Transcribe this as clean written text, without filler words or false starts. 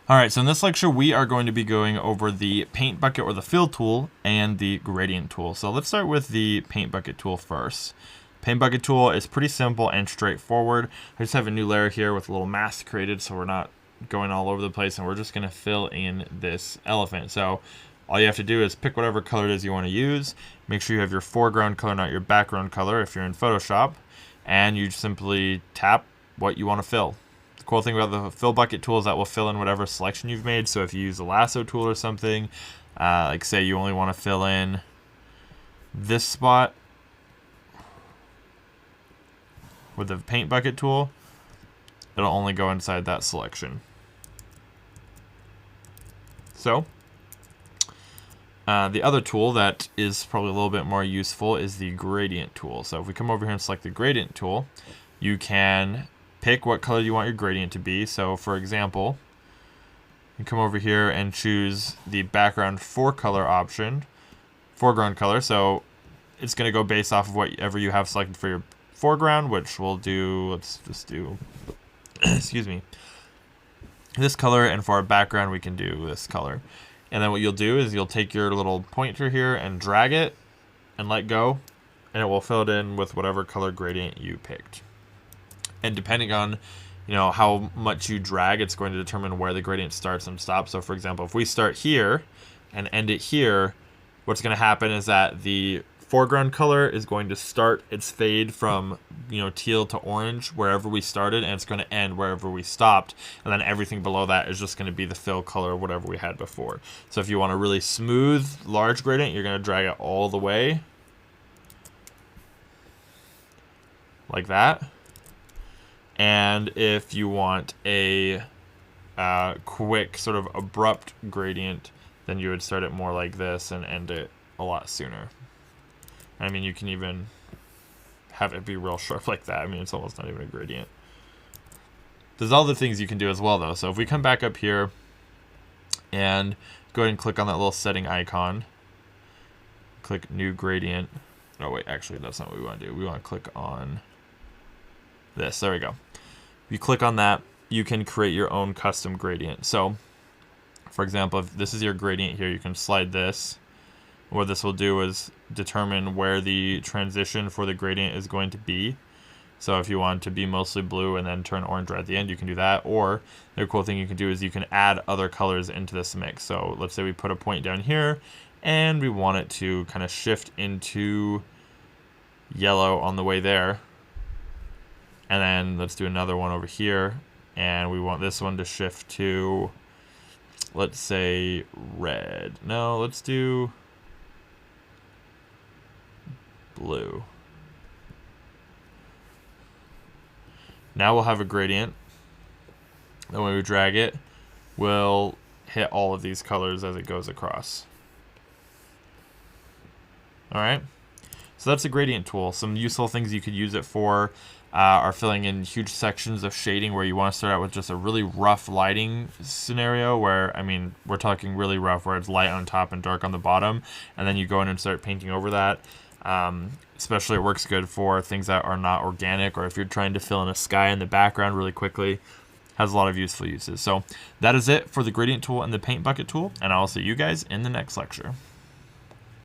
All right, so in this lecture, we are going to be going over the paint bucket or the fill tool and the gradient tool. So let's start with the paint bucket tool first. Paint bucket tool is pretty simple and straightforward. I just have a new layer here with a little mask created so we're not going all over the place, and we're just gonna fill in this elephant. So all you have to do is pick whatever color it is you want to use. Make sure you have your foreground color, not your background color if you're in Photoshop, and you simply tap what you want to fill. The cool thing about the fill bucket tool is that will fill in whatever selection you've made. So if you use a lasso tool or something, like say you only want to fill in this spot with the paint bucket tool, it'll only go inside that selection. So the other tool that is probably a little bit more useful is the gradient tool. So if we come over here and select the gradient tool, you can pick what color you want your gradient to be. So for example, you come over here and choose the background foreground color. So it's going to go based off of whatever you have selected for your foreground, which we'll do, let's just do, excuse me, this color, and for our background we can do this color. And then what you'll do is you'll take your little pointer here and drag it and let go, and it will fill it in with whatever color gradient you picked. And depending on, how much you drag, it's going to determine where the gradient starts and stops. So for example, if we start here and end it here, what's going to happen is that the foreground color is going to start its fade from teal to orange wherever we started, and it's going to end wherever we stopped, and then everything below that is just going to be the fill color of whatever we had before. So if you want a really smooth large gradient, you're going to drag it all the way like that. And if you want a quick sort of abrupt gradient, then you would start it more like this and end it a lot sooner. I mean, you can even have it be real sharp like that. I mean, it's almost not even a gradient. There's other things you can do as well, though. So if we come back up here and go ahead and click on that little setting icon, click New Gradient. Oh, wait, actually, that's not what we want to do. We want to click on this. There we go. If you click on that, you can create your own custom gradient. So, for example, if this is your gradient here, you can slide this. What this will do is determine where the transition for the gradient is going to be. So if you want to be mostly blue and then turn orange right at the end, you can do that. Or the cool thing you can do is you can add other colors into this mix. So let's say we put a point down here and we want it to kind of shift into yellow on the way there. And then let's do another one over here, and we want this one to shift to, let's say, red. No, let's do blue. Now we'll have a gradient, and when we drag it, we'll hit all of these colors as it goes across. All right, so that's a gradient tool. Some useful things you could use it for are filling in huge sections of shading where you want to start out with just a really rough lighting scenario where, I mean, we're talking really rough where it's light on top and dark on the bottom, and then you go in and start painting over that. Especially it works good for things that are not organic, or if you're trying to fill in a sky in the background really quickly. Has a lot of useful uses. So that is it for the gradient tool and the paint bucket tool, and I'll see you guys in the next lecture.